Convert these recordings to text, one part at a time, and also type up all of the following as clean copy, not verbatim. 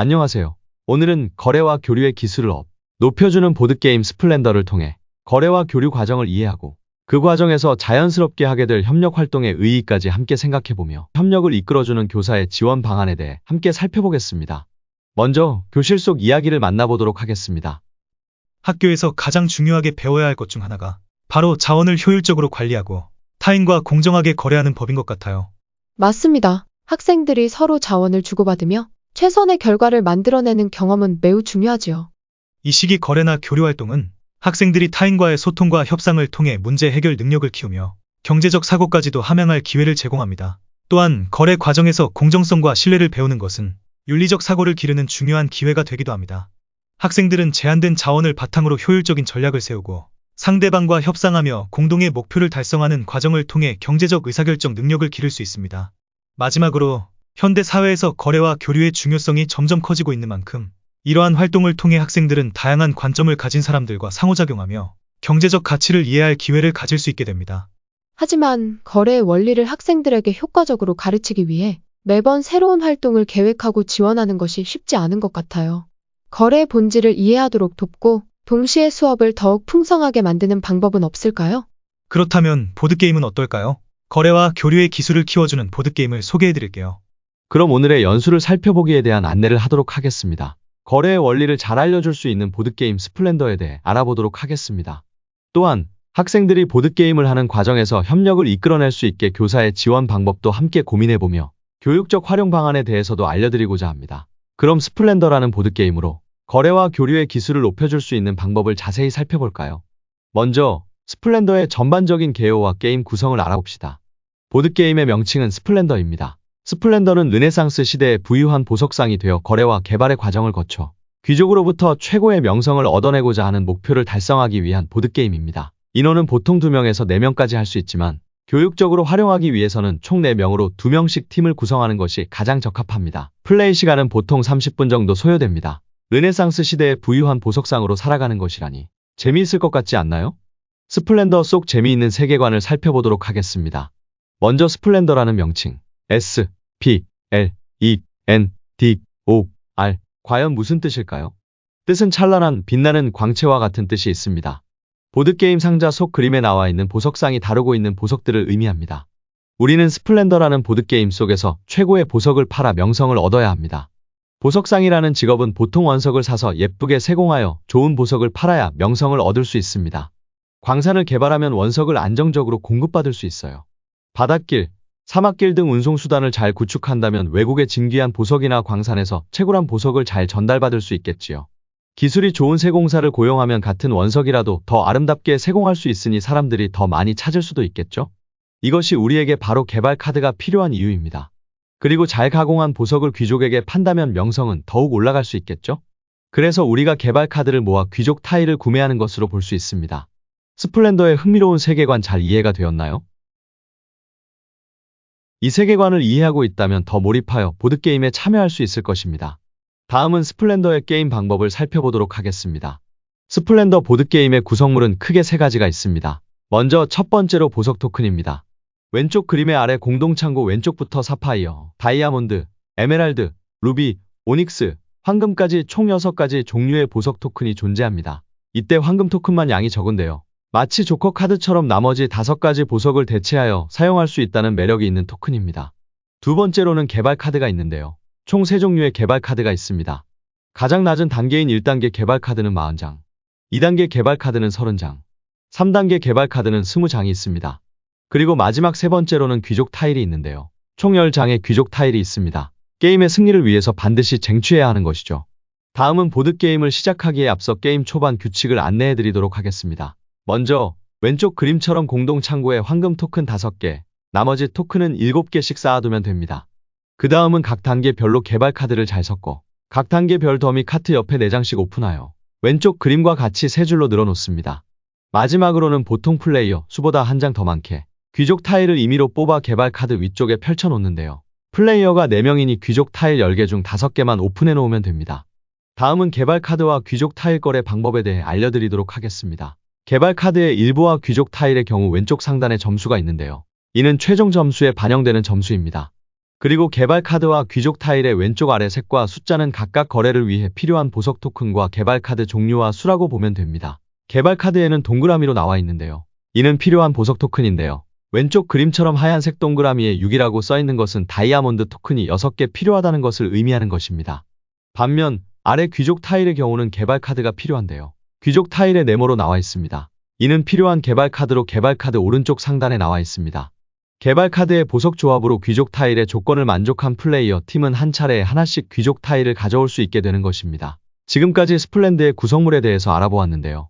안녕하세요. 오늘은 거래와 교류의 기술을 높여주는 보드게임 스플렌더를 통해 거래와 교류 과정을 이해하고 그 과정에서 자연스럽게 하게 될 협력 활동의 의의까지 함께 생각해보며 협력을 이끌어주는 교사의 지원 방안에 대해 함께 살펴보겠습니다. 먼저 교실 속 이야기를 만나보도록 하겠습니다. 학교에서 가장 중요하게 배워야 할 것 중 하나가 바로 자원을 효율적으로 관리하고 타인과 공정하게 거래하는 법인 것 같아요. 맞습니다. 학생들이 서로 자원을 주고받으며 최선의 결과를 만들어내는 경험은 매우 중요하지요. 이 시기 거래나 교류 활동은 학생들이 타인과의 소통과 협상을 통해 문제 해결 능력을 키우며 경제적 사고까지도 함양할 기회를 제공합니다. 또한 거래 과정에서 공정성과 신뢰를 배우는 것은 윤리적 사고를 기르는 중요한 기회가 되기도 합니다. 학생들은 제한된 자원을 바탕으로 효율적인 전략을 세우고 상대방과 협상하며 공동의 목표를 달성하는 과정을 통해 경제적 의사결정 능력을 기를 수 있습니다. 마지막으로 현대 사회에서 거래와 교류의 중요성이 점점 커지고 있는 만큼 이러한 활동을 통해 학생들은 다양한 관점을 가진 사람들과 상호작용하며 경제적 가치를 이해할 기회를 가질 수 있게 됩니다. 하지만 거래의 원리를 학생들에게 효과적으로 가르치기 위해 매번 새로운 활동을 계획하고 지원하는 것이 쉽지 않은 것 같아요. 거래의 본질을 이해하도록 돕고 동시에 수업을 더욱 풍성하게 만드는 방법은 없을까요? 그렇다면 보드게임은 어떨까요? 거래와 교류의 기술을 키워주는 보드게임을 소개해드릴게요. 그럼 오늘의 연수를 살펴보기에 대한 안내를 하도록 하겠습니다. 거래의 원리를 잘 알려줄 수 있는 보드게임 스플렌더에 대해 알아보도록 하겠습니다. 또한 학생들이 보드게임을 하는 과정에서 협력을 이끌어낼 수 있게 교사의 지원 방법도 함께 고민해보며 교육적 활용 방안에 대해서도 알려드리고자 합니다. 그럼 스플렌더라는 보드게임으로 거래와 교류의 기술을 높여줄 수 있는 방법을 자세히 살펴볼까요? 먼저 스플렌더의 전반적인 개요와 게임 구성을 알아봅시다. 보드게임의 명칭은 스플렌더입니다. 스플렌더는 르네상스 시대에 부유한 보석상이 되어 거래와 개발의 과정을 거쳐 귀족으로부터 최고의 명성을 얻어내고자 하는 목표를 달성하기 위한 보드게임입니다. 인원은 보통 2명에서 4명까지 할 수 있지만 교육적으로 활용하기 위해서는 총 4명으로 2명씩 팀을 구성하는 것이 가장 적합합니다. 플레이 시간은 보통 30분 정도 소요됩니다. 르네상스 시대의 부유한 보석상으로 살아가는 것이라니 재미있을 것 같지 않나요? 스플렌더 속 재미있는 세계관을 살펴보도록 하겠습니다. 먼저 스플렌더라는 명칭 S, P, L, E, N, D, O, R 과연 무슨 뜻일까요? 뜻은 찬란한, 빛나는 광채와 같은 뜻이 있습니다. 보드게임 상자 속 그림에 나와 있는 보석상이 다루고 있는 보석들을 의미합니다. 우리는 스플렌더라는 보드게임 속에서 최고의 보석을 팔아 명성을 얻어야 합니다. 보석상이라는 직업은 보통 원석을 사서 예쁘게 세공하여 좋은 보석을 팔아야 명성을 얻을 수 있습니다. 광산을 개발하면 원석을 안정적으로 공급받을 수 있어요. 바닷길, 사막길 등 운송수단을 잘 구축한다면 외국의 진귀한 보석이나 광산에서 채굴한 보석을 잘 전달받을 수 있겠지요. 기술이 좋은 세공사를 고용하면 같은 원석이라도 더 아름답게 세공할 수 있으니 사람들이 더 많이 찾을 수도 있겠죠? 이것이 우리에게 바로 개발 카드가 필요한 이유입니다. 그리고 잘 가공한 보석을 귀족에게 판다면 명성은 더욱 올라갈 수 있겠죠? 그래서 우리가 개발 카드를 모아 귀족 타일을 구매하는 것으로 볼 수 있습니다. 스플렌더의 흥미로운 세계관 잘 이해가 되었나요? 이 세계관을 이해하고 있다면 더 몰입하여 보드게임에 참여할 수 있을 것입니다. 다음은 스플렌더의 게임 방법을 살펴보도록 하겠습니다. 스플렌더 보드게임의 구성물은 크게 3가지가 있습니다. 먼저 첫 번째로 보석 토큰입니다. 왼쪽 그림의 아래 공동창고 왼쪽부터 사파이어, 다이아몬드, 에메랄드, 루비, 오닉스, 황금까지 총 6가지 종류의 보석 토큰이 존재합니다. 이때 황금 토큰만 양이 적은데요. 마치 조커 카드처럼 나머지 5가지 보석을 대체하여 사용할 수 있다는 매력이 있는 토큰입니다. 두 번째로는 개발 카드가 있는데요. 총 3종류의 개발 카드가 있습니다. 가장 낮은 단계인 1단계 개발 카드는 40장, 2단계 개발 카드는 30장, 3단계 개발 카드는 20장이 있습니다. 그리고 마지막 3번째로는 귀족 타일이 있는데요. 총 10장의 귀족 타일이 있습니다. 게임의 승리를 위해서 반드시 쟁취해야 하는 것이죠. 다음은 보드게임을 시작하기에 앞서 게임 초반 규칙을 안내해드리도록 하겠습니다. 먼저 왼쪽 그림처럼 공동 창고에 황금 토큰 5개, 나머지 토큰은 7개씩 쌓아두면 됩니다. 그 다음은 각 단계별로 개발 카드를 잘 섞어 각 단계별 더미 카트 옆에 4장씩 오픈하여 왼쪽 그림과 같이 3줄로 늘어놓습니다. 마지막으로는 보통 플레이어 수보다 한 장 더 많게 귀족 타일을 임의로 뽑아 개발 카드 위쪽에 펼쳐놓는데요. 플레이어가 4명이니 귀족 타일 10개 중 5개만 오픈해 놓으면 됩니다. 다음은 개발 카드와 귀족 타일 거래 방법에 대해 알려드리도록 하겠습니다. 개발 카드의 일부와 귀족 타일의 경우 왼쪽 상단에 점수가 있는데요. 이는 최종 점수에 반영되는 점수입니다. 그리고 개발 카드와 귀족 타일의 왼쪽 아래 색과 숫자는 각각 거래를 위해 필요한 보석 토큰과 개발 카드 종류와 수라고 보면 됩니다. 개발 카드에는 동그라미로 나와 있는데요. 이는 필요한 보석 토큰인데요. 왼쪽 그림처럼 하얀색 동그라미에 6이라고 써 있는 것은 다이아몬드 토큰이 6개 필요하다는 것을 의미하는 것입니다. 반면 아래 귀족 타일의 경우는 개발 카드가 필요한데요. 귀족 타일의 네모로 나와 있습니다. 이는 필요한 개발 카드로 개발 카드 오른쪽 상단에 나와 있습니다. 개발 카드의 보석 조합으로 귀족 타일의 조건을 만족한 플레이어 팀은 한 차례에 하나씩 귀족 타일을 가져올 수 있게 되는 것입니다. 지금까지 스플렌드의 구성물에 대해서 알아보았는데요.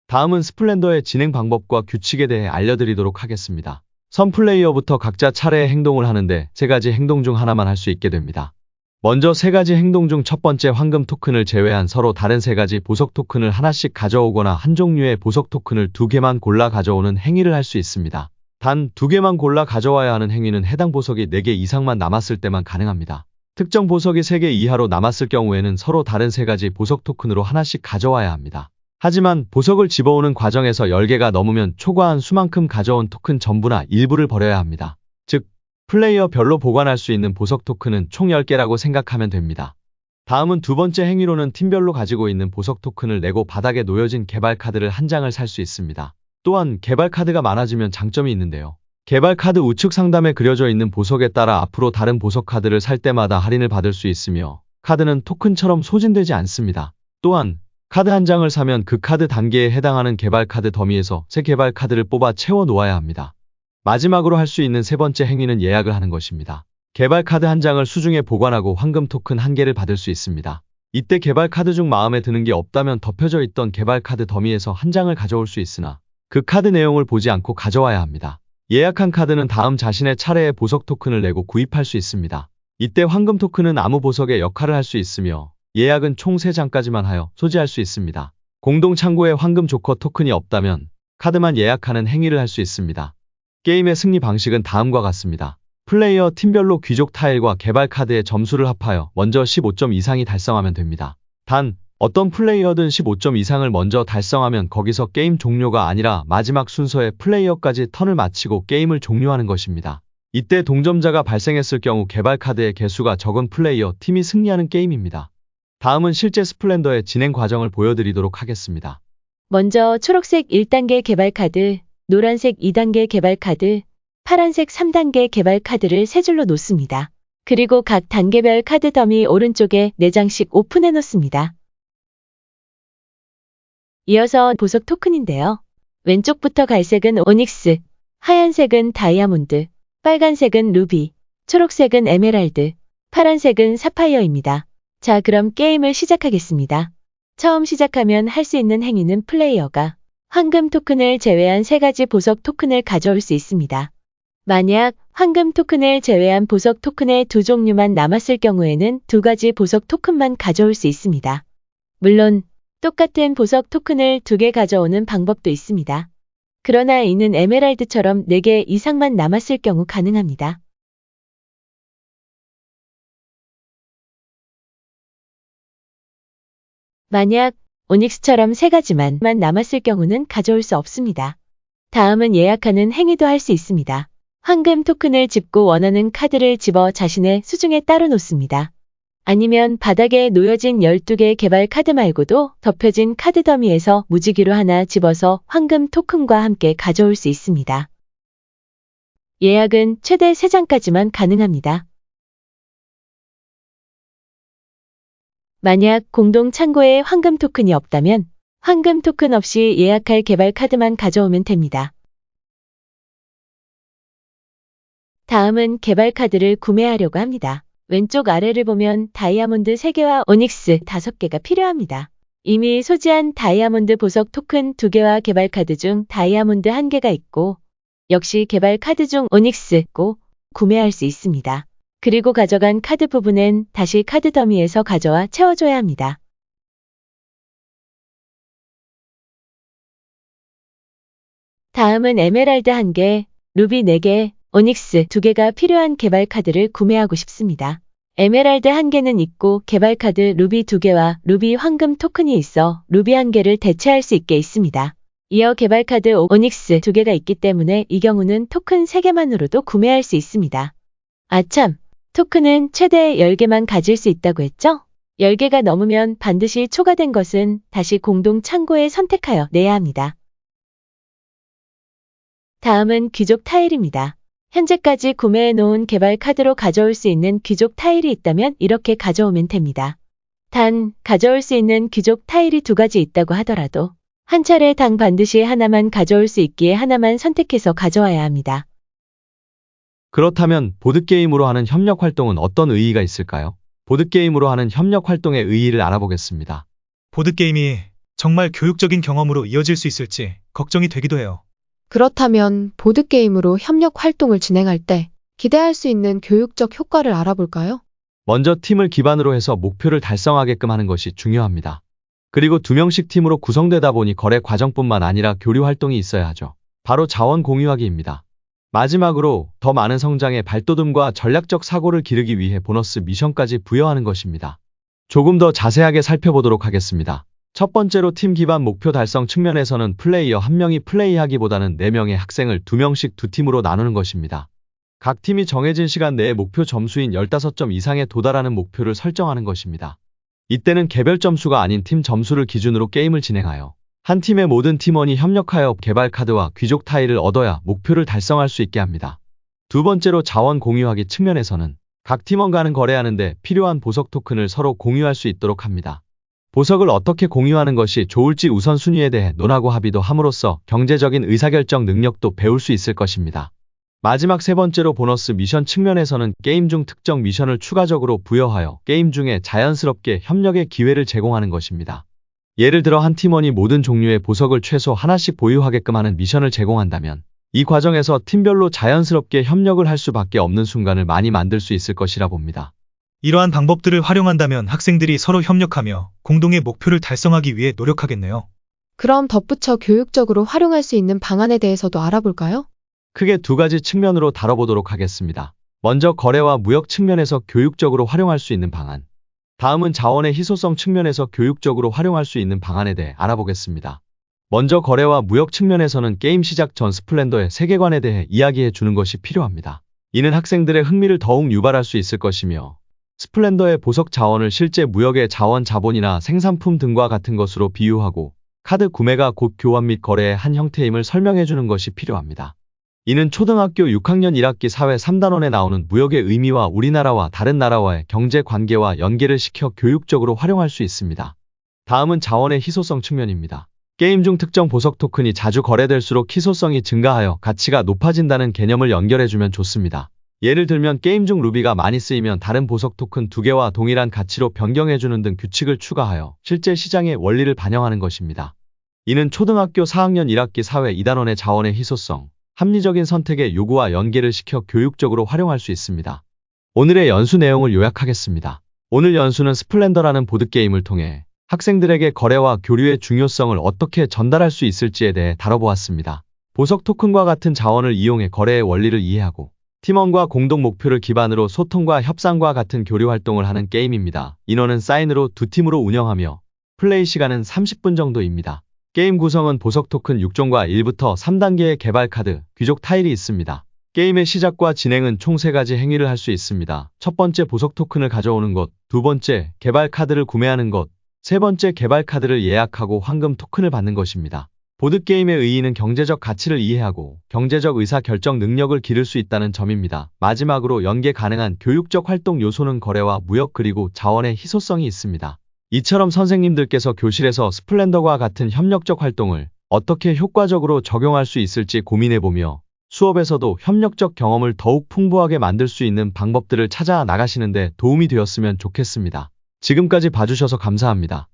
다음은 스플렌더의 진행 방법과 규칙에 대해 알려드리도록 하겠습니다. 선 플레이어부터 각자 차례의 행동을 하는데 3가지 행동 중 하나만 할 수 있게 됩니다. 먼저 3가지 행동 중 첫 번째 황금 토큰을 제외한 서로 다른 3가지 보석 토큰을 하나씩 가져오거나 한 종류의 보석 토큰을 2개만 골라 가져오는 행위를 할 수 있습니다. 단 2개만 골라 가져와야 하는 행위는 해당 보석이 4개 이상만 남았을 때만 가능합니다. 특정 보석이 3개 이하로 남았을 경우에는 서로 다른 3가지 보석 토큰으로 하나씩 가져와야 합니다. 하지만 보석을 집어오는 과정에서 10개가 넘으면 초과한 수만큼 가져온 토큰 전부나 일부를 버려야 합니다. 즉, 플레이어별로 보관할 수 있는 보석 토큰은 총 10개라고 생각하면 됩니다. 다음은 두 번째 행위로는 팀별로 가지고 있는 보석 토큰을 내고 바닥에 놓여진 개발 카드를 한 장을 살 수 있습니다. 또한 개발 카드가 많아지면 장점이 있는데요. 개발 카드 우측 상단에 그려져 있는 보석에 따라 앞으로 다른 보석 카드를 살 때마다 할인을 받을 수 있으며 카드는 토큰처럼 소진되지 않습니다. 또한 카드 한 장을 사면 그 카드 단계에 해당하는 개발 카드 더미에서 새 개발 카드를 뽑아 채워 놓아야 합니다. 마지막으로 할 수 있는 3번째 행위는 예약을 하는 것입니다. 개발 카드 한 장을 수중에 보관하고 황금 토큰 1개를 받을 수 있습니다. 이때 개발 카드 중 마음에 드는 게 없다면 덮여져 있던 개발 카드 더미에서 한 장을 가져올 수 있으나 그 카드 내용을 보지 않고 가져와야 합니다. 예약한 카드는 다음 자신의 차례에 보석 토큰을 내고 구입할 수 있습니다. 이때 황금 토큰은 아무 보석의 역할을 할 수 있으며 예약은 총 3장까지만 하여 소지할 수 있습니다. 공동 창고에 황금 조커 토큰이 없다면 카드만 예약하는 행위를 할 수 있습니다. 게임의 승리 방식은 다음과 같습니다. 플레이어 팀별로 귀족 타일과 개발 카드의 점수를 합하여 먼저 15점 이상이 달성하면 됩니다. 단, 어떤 플레이어든 15점 이상을 먼저 달성하면 거기서 게임 종료가 아니라 마지막 순서에 플레이어까지 턴을 마치고 게임을 종료하는 것입니다. 이때 동점자가 발생했을 경우 개발 카드의 개수가 적은 플레이어 팀이 승리하는 게임입니다. 다음은 실제 스플렌더의 진행 과정을 보여드리도록 하겠습니다. 먼저 초록색 1단계 개발 카드, 노란색 2단계 개발 카드, 파란색 3단계 개발 카드를 3줄로 놓습니다. 그리고 각 단계별 카드 더미 오른쪽에 4장씩 오픈해 놓습니다. 이어서 보석 토큰인데요. 왼쪽부터 갈색은 오닉스, 하얀색은 다이아몬드, 빨간색은 루비, 초록색은 에메랄드, 파란색은 사파이어입니다. 자, 그럼 게임을 시작하겠습니다. 처음 시작하면 할 수 있는 행위는 플레이어가 황금 토큰을 제외한 3가지 보석 토큰을 가져올 수 있습니다. 만약 황금 토큰을 제외한 보석 토큰의 2종류만 남았을 경우에는 2가지 보석 토큰만 가져올 수 있습니다. 물론 똑같은 보석 토큰을 2개 가져오는 방법도 있습니다. 그러나 이는 에메랄드처럼 4개 이상만 남았을 경우 가능합니다. 만약 오닉스처럼 3가지만 남았을 경우는 가져올 수 없습니다. 다음은 예약하는 행위도 할 수 있습니다. 황금 토큰을 집고 원하는 카드를 집어 자신의 수중에 따로 놓습니다. 아니면 바닥에 놓여진 12개 개발 카드 말고도 덮여진 카드 더미에서 무지개로 하나 집어서 황금 토큰과 함께 가져올 수 있습니다. 예약은 최대 3장까지만 가능합니다. 만약 공동 창고에 황금 토큰이 없다면 황금 토큰 없이 예약할 개발 카드만 가져오면 됩니다. 다음은 개발 카드를 구매하려고 합니다. 왼쪽 아래를 보면 다이아몬드 3개와 오닉스 5개가 필요합니다. 이미 소지한 다이아몬드 보석 토큰 2개와 개발 카드 중 다이아몬드 1개가 있고 역시 개발 카드 중 오닉스고 구매할 수 있습니다. 그리고 가져간 카드 부분은 다시 카드 더미에서 가져와 채워줘야 합니다. 다음은 에메랄드 1개, 루비 4개, 오닉스 2개가 필요한 개발 카드를 구매하고 싶습니다. 에메랄드 1개는 있고 개발 카드 루비 2개와 루비 황금 토큰이 있어 루비 1개를 대체할 수 있게 있습니다. 이어 개발 카드 오닉스 2개가 있기 때문에 이 경우는 토큰 3개만으로도 구매할 수 있습니다. 아참! 토큰은 최대 10개만 가질 수 있다고 했죠? 10개가 넘으면 반드시 초과된 것은 다시 공동 창고에 선택하여 내야 합니다. 다음은 귀족 타일입니다. 현재까지 구매해 놓은 개발 카드로 가져올 수 있는 귀족 타일이 있다면 이렇게 가져오면 됩니다. 단, 가져올 수 있는 귀족 타일이 2가지 있다고 하더라도 한 차례당 반드시 하나만 가져올 수 있기에 하나만 선택해서 가져와야 합니다. 그렇다면 보드게임으로 하는 협력 활동은 어떤 의의가 있을까요? 보드게임으로 하는 협력 활동의 의의를 알아보겠습니다. 보드게임이 정말 교육적인 경험으로 이어질 수 있을지 걱정이 되기도 해요. 그렇다면 보드게임으로 협력 활동을 진행할 때 기대할 수 있는 교육적 효과를 알아볼까요? 먼저 팀을 기반으로 해서 목표를 달성하게끔 하는 것이 중요합니다. 그리고 2명씩 팀으로 구성되다 보니 거래 과정뿐만 아니라 교류 활동이 있어야 하죠. 바로 자원 공유하기입니다. 마지막으로 더 많은 성장의 발돋움과 전략적 사고를 기르기 위해 보너스 미션까지 부여하는 것입니다. 조금 더 자세하게 살펴보도록 하겠습니다. 첫 번째로 팀 기반 목표 달성 측면에서는 플레이어 1명이 플레이하기보다는 4명의 학생을 2명씩 2팀으로 나누는 것입니다. 각 팀이 정해진 시간 내에 목표 점수인 15점 이상에 도달하는 목표를 설정하는 것입니다. 이때는 개별 점수가 아닌 팀 점수를 기준으로 게임을 진행하여 한 팀의 모든 팀원이 협력하여 개발 카드와 귀족 타일을 얻어야 목표를 달성할 수 있게 합니다. 두 번째로 자원 공유하기 측면에서는 각 팀원과는 거래하는데 필요한 보석 토큰을 서로 공유할 수 있도록 합니다. 보석을 어떻게 공유하는 것이 좋을지 우선순위에 대해 논하고 합의도 함으로써 경제적인 의사결정 능력도 배울 수 있을 것입니다. 마지막 세 번째로 보너스 미션 측면에서는 게임 중 특정 미션을 추가적으로 부여하여 게임 중에 자연스럽게 협력의 기회를 제공하는 것입니다. 예를 들어 한 팀원이 모든 종류의 보석을 최소 하나씩 보유하게끔 하는 미션을 제공한다면 이 과정에서 팀별로 자연스럽게 협력을 할 수밖에 없는 순간을 많이 만들 수 있을 것이라 봅니다. 이러한 방법들을 활용한다면 학생들이 서로 협력하며 공동의 목표를 달성하기 위해 노력하겠네요. 그럼 덧붙여 교육적으로 활용할 수 있는 방안에 대해서도 알아볼까요? 크게 2가지 측면으로 다뤄보도록 하겠습니다. 먼저 거래와 무역 측면에서 교육적으로 활용할 수 있는 방안. 다음은 자원의 희소성 측면에서 교육적으로 활용할 수 있는 방안에 대해 알아보겠습니다. 먼저 거래와 무역 측면에서는 게임 시작 전 스플렌더의 세계관에 대해 이야기해 주는 것이 필요합니다. 이는 학생들의 흥미를 더욱 유발할 수 있을 것이며 스플렌더의 보석 자원을 실제 무역의 자원 자본이나 생산품 등과 같은 것으로 비유하고 카드 구매가 곧 교환 및 거래의 한 형태임을 설명해 주는 것이 필요합니다. 이는 초등학교 6학년 1학기 사회 3단원에 나오는 무역의 의미와 우리나라와 다른 나라와의 경제 관계와 연계를 시켜 교육적으로 활용할 수 있습니다. 다음은 자원의 희소성 측면입니다. 게임 중 특정 보석 토큰이 자주 거래될수록 희소성이 증가하여 가치가 높아진다는 개념을 연결해주면 좋습니다. 예를 들면 게임 중 루비가 많이 쓰이면 다른 보석 토큰 2개와 동일한 가치로 변경해주는 등 규칙을 추가하여 실제 시장의 원리를 반영하는 것입니다. 이는 초등학교 4학년 1학기 사회 2단원의 자원의 희소성, 합리적인 선택의 요구와 연계를 시켜 교육적으로 활용할 수 있습니다. 오늘의 연수 내용을 요약하겠습니다. 오늘 연수는 스플렌더라는 보드게임을 통해 학생들에게 거래와 교류의 중요성을 어떻게 전달할 수 있을지에 대해 다뤄보았습니다. 보석 토큰과 같은 자원을 이용해 거래의 원리를 이해하고 팀원과 공동 목표를 기반으로 소통과 협상과 같은 교류 활동을 하는 게임입니다. 인원은 사인으로 2팀으로 운영하며 플레이 시간은 30분 정도입니다. 게임 구성은 보석 토큰 6종과 1부터 3단계의 개발 카드, 귀족 타일이 있습니다. 게임의 시작과 진행은 총 3가지 행위를 할 수 있습니다. 첫 번째 보석 토큰을 가져오는 것, 두 번째 개발 카드를 구매하는 것, 세 번째 개발 카드를 예약하고 황금 토큰을 받는 것입니다. 보드게임의 의의는 경제적 가치를 이해하고 경제적 의사결정 능력을 기를 수 있다는 점입니다. 마지막으로 연계 가능한 교육적 활동 요소는 거래와 무역 그리고 자원의 희소성이 있습니다. 이처럼 선생님들께서 교실에서 스플렌더와 같은 협력적 활동을 어떻게 효과적으로 적용할 수 있을지 고민해보며 수업에서도 협력적 경험을 더욱 풍부하게 만들 수 있는 방법들을 찾아 나가시는데 도움이 되었으면 좋겠습니다. 지금까지 봐주셔서 감사합니다.